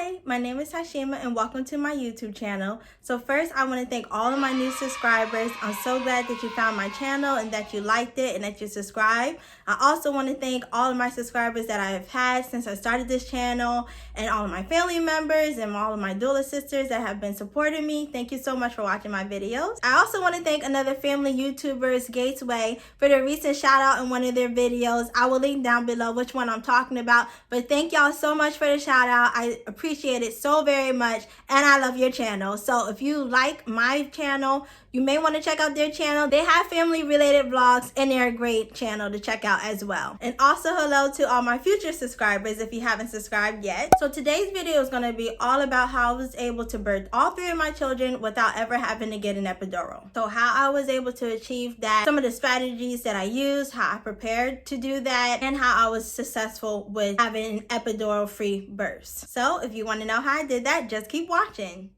Hi, my name is TyShima and welcome to my YouTube channel. So first, I want to thank all of my new subscribers. I'm so glad that you found my channel and that you liked it and that you subscribed. I also want to thank all of my subscribers that I have had since I started this channel, and all of my family members and all of my doula sisters that have been supporting me. Thank you so much for watching my videos. I also want to thank another family YouTubers, Gateway, for their recent shout out in one of their videos. I will link down below which one I'm talking about, but thank y'all so much for the shout out. I appreciate it so very much, and I love your channel. So if you like my channel, you may want to check out their channel. They have family related vlogs and they're a great channel to check out as well. And also hello to all my future subscribers if you haven't subscribed yet. So today's video is going to be all about how I was able to birth all three of my children without ever having to get an epidural. So how I was able to achieve that, some of the strategies that I used, how I prepared to do that, and how I was successful with having epidural free births. So if you want to know how I did that, just keep watching.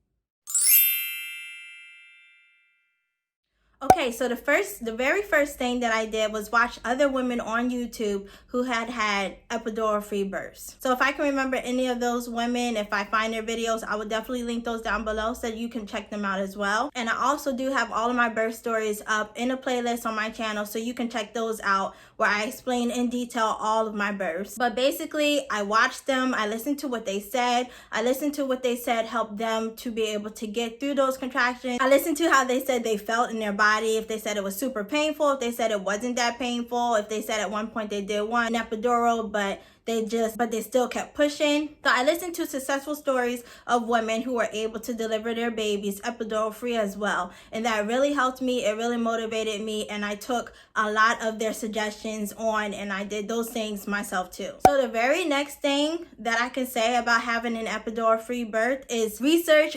Okay, so the very first thing that I did was watch other women on YouTube who had epidural free births. So if I can remember any of those women, if I find their videos, I will definitely link those down below so you can check them out as well. And I also do have all of my birth stories up in a playlist on my channel, so you can check those out where I explain in detail all of my births. But basically, I watched them, I listened to what they said. I listened to what they said helped them to be able to get through those contractions. I listened to how they said they felt in their body, if they said it was super painful, if they said it wasn't that painful, if they said at one point they did want an epidural, but they still kept pushing. So I listened to successful stories of women who were able to deliver their babies epidural free as well. And that really helped me. It really motivated me. And I took a lot of their suggestions on and I did those things myself too. So the very next thing that I can say about having an epidural free birth is research.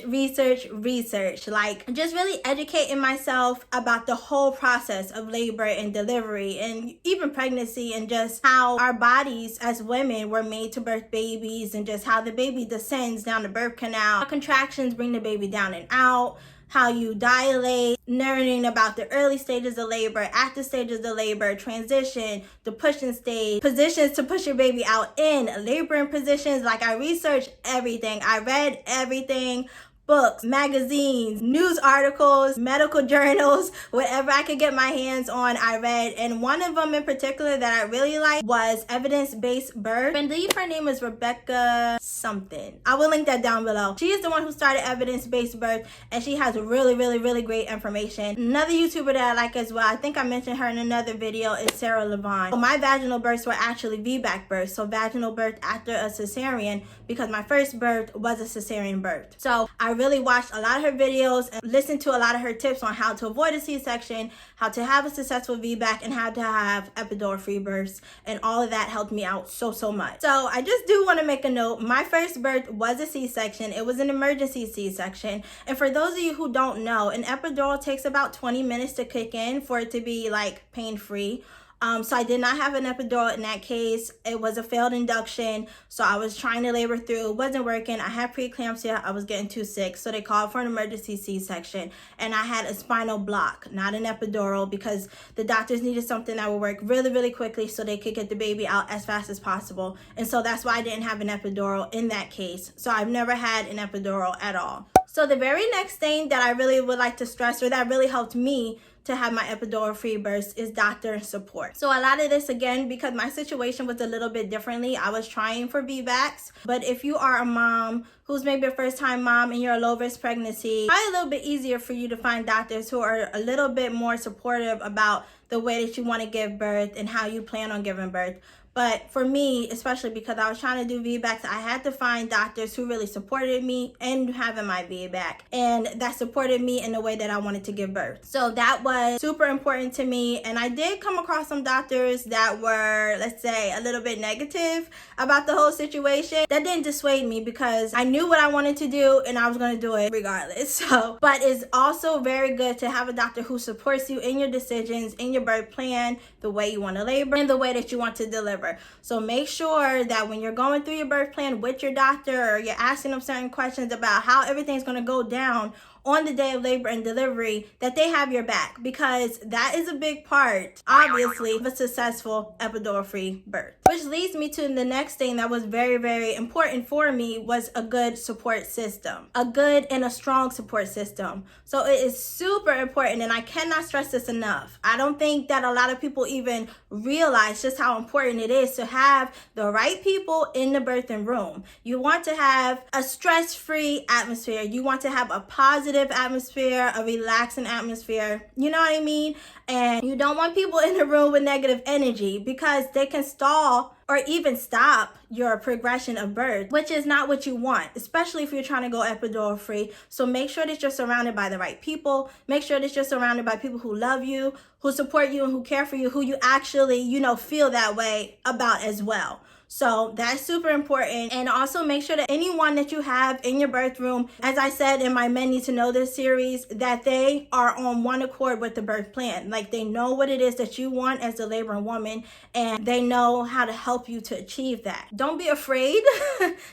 Like just really educating myself about the whole process of labor and delivery and even pregnancy, and just how our bodies as women were made to birth babies, and just how the baby descends down the birth canal, how contractions bring the baby down and out, how you dilate, learning about the early stages of labor, active stages of labor, transition, the pushing stage, positions to push your baby out in, laboring positions. Like I researched everything. I read everything. Books, magazines, news articles, medical journals, whatever I could get my hands on, I read. And one of them in particular that I really liked was Evidence-Based Birth. I believe her name is Rebecca something. I will link that down below. She is the one who started Evidence-Based Birth, and she has really great information. Another YouTuber that I like as well, I think I mentioned her in another video, is Sarah Lavonne. So my vaginal births were actually VBAC births, so vaginal birth after a cesarean, because my first birth was a cesarean birth. So I really watched a lot of her videos and listened to a lot of her tips on how to avoid a C-section, how to have a successful VBAC, and how to have epidural free births, and all of that helped me out so much. So I just do want to make a note. My first birth was a C-section. It was an emergency C-section, and for those of you who don't know, an epidural takes about 20 minutes to kick in for it to be like pain-free. So I did not have an epidural in that case. It was a failed induction. So I was trying to labor through. It wasn't working. I had preeclampsia. I was getting too sick. So they called for an emergency C-section. And I had a spinal block, not an epidural, because the doctors needed something that would work really quickly so they could get the baby out as fast as possible. And so that's why I didn't have an epidural in that case. So I've never had an epidural at all. So the very next thing that I really would like to stress, or that really helped me to have my epidural free births, is doctor support. So a lot of this, again, because my situation was a little bit differently, I was trying for VBACs. But if you are a mom who's maybe a first time mom and you're a low risk pregnancy, it's probably a little bit easier for you to find doctors who are a little bit more supportive about the way that you want to give birth and how you plan on giving birth. But for me, especially because I was trying to do VBACs, I had to find doctors who really supported me in having my VBAC, and that supported me in the way that I wanted to give birth. So that was super important to me. And I did come across some doctors that were, let's say, a little bit negative about the whole situation. That didn't dissuade me, because I knew what I wanted to do and I was going to do it regardless. So, but it's also very good to have a doctor who supports you in your decisions, in your birth plan, the way you want to labor, and the way that you want to deliver. So make sure that when you're going through your birth plan with your doctor, or you're asking them certain questions about how everything's going to go down on the day of labor and delivery, that they have your back, because that is a big part, obviously, of a successful epidural-free birth. Which leads me to the next thing that was very, very important for me, was a good support system. A good and a strong support system. So it is super important, and I cannot stress this enough. I don't think that a lot of people even realize just how important it is to have the right people in the birthing room. You want to have a stress-free atmosphere. You want to have a positive atmosphere, a relaxing atmosphere. You know what I mean? And you don't want people in the room with negative energy, because they can stall or even stop your progression of birth, which is not what you want, especially if you're trying to go epidural free. So make sure that you're surrounded by the right people. Make sure that you're surrounded by people who love you, who support you, and who care for you, who you actually, feel that way about as well. So that's super important. And also make sure that anyone that you have in your birth room, as I said in my Men Need to Know This series, that they are on one accord with the birth plan. Like, they know what it is that you want as a laboring woman, and they know how to help you to achieve that. Don't be afraid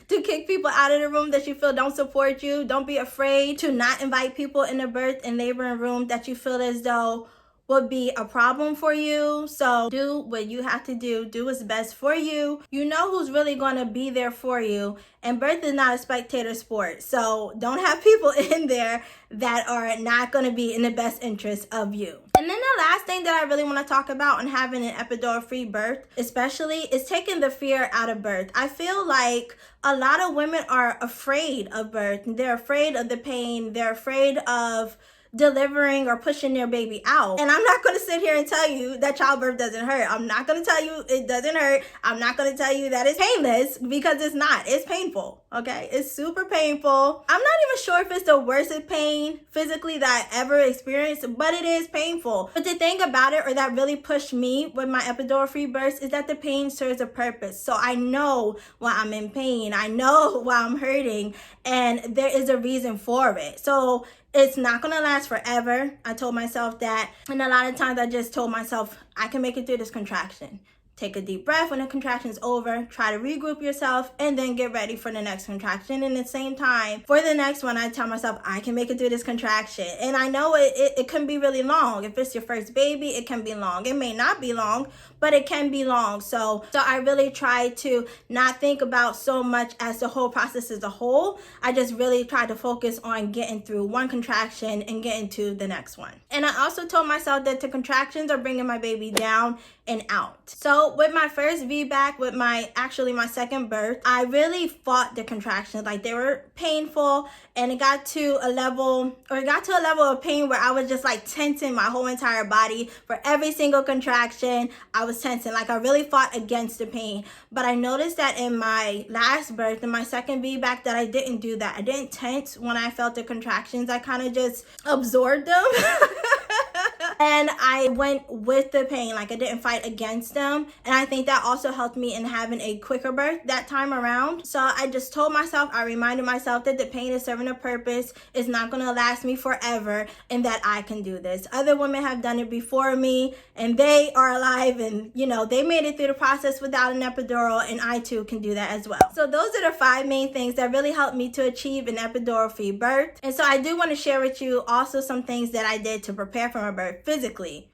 to kick people out of the room that you feel don't support you. Don't be afraid to not invite people in the birth and laboring room that you feel as though would be a problem for you. So do what you have to do. Do what's best for you. You know who's really going to be there for you. And birth is not a spectator sport. So don't have people in there that are not going to be in the best interest of you. And then the last thing that I really want to talk about on having an epidural-free birth, especially, is taking the fear out of birth. I feel like a lot of women are afraid of birth. They're afraid of the pain. They're afraid of delivering or pushing their baby out. And I'm not going to sit here and tell you that childbirth doesn't hurt. I'm not going to tell you it doesn't hurt. I'm not going to tell you that it's painless, because it's not. It's painful. Okay? It's super painful. I'm not even sure if it's the worst pain physically that I ever experienced, but it is painful. But the thing about it, or that really pushed me with my epidural free births, is that the pain serves a purpose. So I know why I'm in pain. I know why I'm hurting, and there is a reason for it. So it's not going to last forever. I told myself that. And a lot of times I just told myself, I can make it through this contraction. Take a deep breath when the contraction is over. Try to regroup yourself, and then get ready for the next contraction. And at the same time, for the next one, I tell myself, I can make it through this contraction. And I know it can be really long. If it's your first baby, it can be long. It may not be long, but it can be long. So I really try to not think about so much as the whole process as a whole. I just really try to focus on getting through one contraction and getting to the next one. And I also told myself that the contractions are bringing my baby down and out. So with my first VBAC, with my second birth, I really fought the contractions. Like, they were painful, and it got to a level of pain where I was just like tensing my whole entire body. For every single contraction, I was tensing. Like, I really fought against the pain. But I noticed that in my last birth, in my second VBAC, that I didn't do that. I didn't tense when I felt the contractions. I kind of just absorbed them. And I went with the pain. Like, I didn't fight against them. And I think that also helped me in having a quicker birth that time around. So I just told myself, I reminded myself that the pain is serving a purpose. It's not going to last me forever, and that I can do this. Other women have done it before me, and they are alive, and they made it through the process without an epidural, and I too can do that as well. So those are the 5 main things that really helped me to achieve an epidural free birth. And so I do want to share with you also some things that I did to prepare for my birth physically.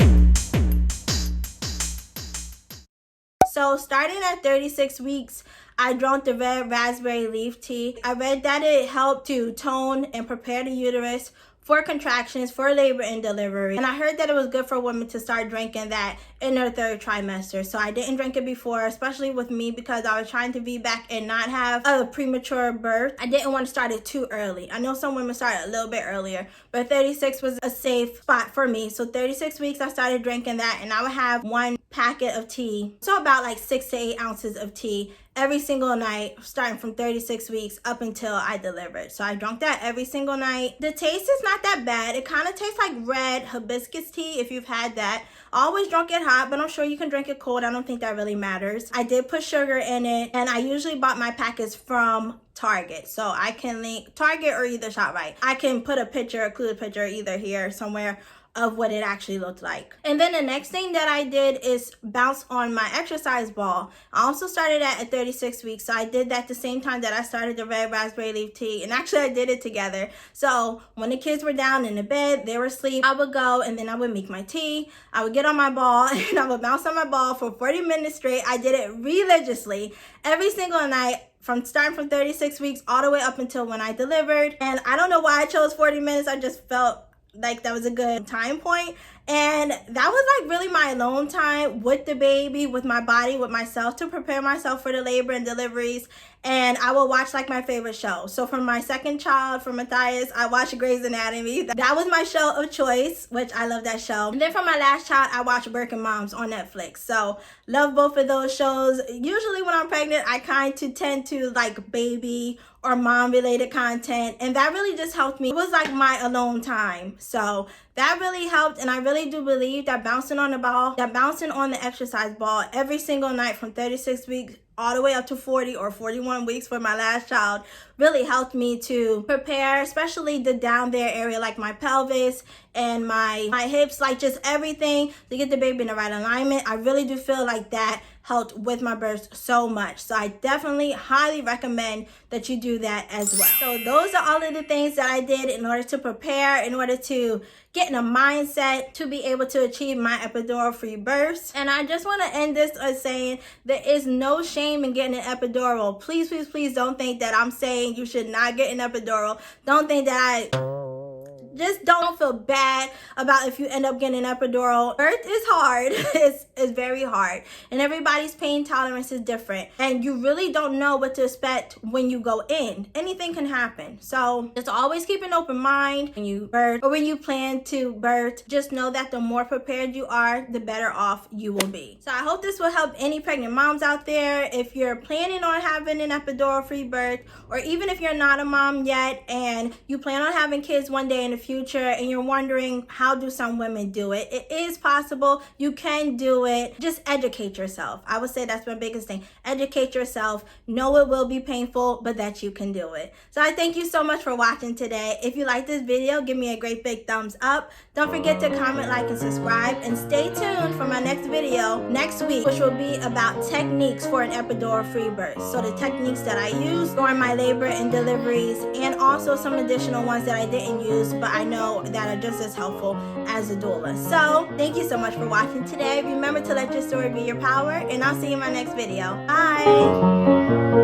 So starting at 36 weeks, I drank the red raspberry leaf tea. I read that it helped to tone and prepare the uterus for contractions, for labor and delivery. And I heard that it was good for women to start drinking that in their 3rd trimester. So I didn't drink it before, especially with me, because I was trying to be back and not have a premature birth. I didn't want to start it too early. I know some women start a little bit earlier, but 36 was a safe spot for me. So 36 weeks, I started drinking that, and I would have 1 packet of tea. So about like 6 to 8 ounces of tea every single night, starting from 36 weeks up until I delivered. So I drank that every single night. The taste is not that bad. It kind of tastes like red hibiscus tea, if you've had that. I always drunk it hot, but I'm sure you can drink it cold. I don't think that really matters. I did put sugar in it, and I usually bought my packets from Target. So I can link Target or either ShopRite. I can include a picture either here somewhere, of what it actually looked like. And then the next thing that I did is bounce on my exercise ball. I also started that at 36 weeks, so I did that the same time that I started the red raspberry leaf tea, and actually I did it together. So when the kids were down in the bed, they were asleep, I would go and then I would make my tea. I would get on my ball and I would bounce on my ball for 40 minutes straight. I did it religiously every single night, from starting from 36 weeks all the way up until when I delivered. And I don't know why I chose 40 minutes. I just felt like that was a good time point. And that was like really my alone time with the baby, with my body, with myself, to prepare myself for the labor and deliveries. And I will watch like my favorite show. So for my second child, for Matthias, I watched Grey's Anatomy. That was my show of choice, which I love that show. And then for my last child, I watched Working Moms on Netflix. So love both of those shows. Usually when I'm pregnant, I tend to like baby or mom related content, and that really just helped me. It was like my alone time. So that really helped, and I really do believe that bouncing on the ball, that bouncing on the exercise ball every single night from 36 weeks all the way up to 40 or 41 weeks for my last child really helped me to prepare, especially the down there area, like my pelvis and my hips, like just everything, to get the baby in the right alignment. I really do feel like that helped with my birth so much. So I definitely highly recommend that you do that as well. So those are all of the things that I did in order to prepare, in order to get in a mindset to be able to achieve my epidural free births. And I just want to end this by saying there is no shame in getting an epidural. Please, please, please don't think that I'm saying you should not get an epidural. Don't think that just don't feel bad about if you end up getting an epidural. Birth is hard. It's very hard. And everybody's pain tolerance is different. And you really don't know what to expect when you go in. Anything can happen. So just always keep an open mind when you birth or when you plan to birth. Just know that the more prepared you are, the better off you will be. So I hope this will help any pregnant moms out there. If you're planning on having an epidural free birth, or even if you're not a mom yet and you plan on having kids one day in the future and you're wondering how do some women do it, it is possible. You can do it. Just educate yourself. I would say that's my biggest thing. Educate yourself. Know it will be painful, but that you can do it. So I thank you so much for watching today. If you like this video, give me a great big thumbs up. Don't forget to comment, like, and subscribe, and stay tuned for my next video next week, which will be about techniques for an epidural free birth. So the techniques that I use during my labor and deliveries, and also some additional ones that I didn't use but I know that are just as helpful as a doula. So thank you so much for watching today. Remember to let your story be your power, and I'll see you in my next video. Bye.